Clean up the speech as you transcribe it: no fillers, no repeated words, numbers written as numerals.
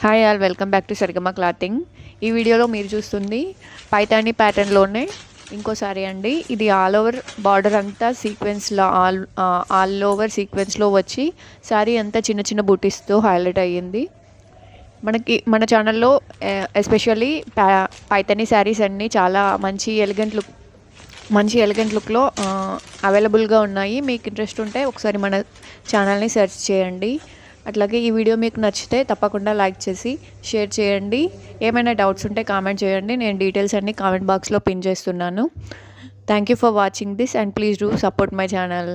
Hi all, welcome back to Sarigama clothing. ఈ వీడియోలో మీరు చూస్తుంది పైతాని ప్యాటర్న్లోనే ఇంకో సారీ అండి. ఇది ఆల్ ఓవర్ బార్డర్ అంతా సీక్వెన్స్లో ఆల్ ఓవర్ సీక్వెన్స్లో వచ్చి సారీ అంతా చిన్న చిన్న బూటీస్తో హైలైట్ అయ్యింది. మన ఛానల్లో ఎస్పెషల్లీ పైతాని శారీస్ అన్నీ చాలా మంచి ఎలిగెంట్ లుక్లో అవైలబుల్గా ఉన్నాయి. మీకు ఇంట్రెస్ట్ ఉంటే ఒకసారి మన ఛానల్ని సెర్చ్ చేయండి. అట్లాగే ఈ వీడియో మీకు నచ్చితే తప్పకుండా లైక్ చేసి షేర్ చేయండి. ఏమైనా డౌట్స్ ఉంటే కామెంట్ చేయండి. నేను డీటెయిల్స్ అన్నీ కామెంట్ బాక్స్లో పిన్ చేస్తున్నాను. Thank you for watching this and please do support my channel.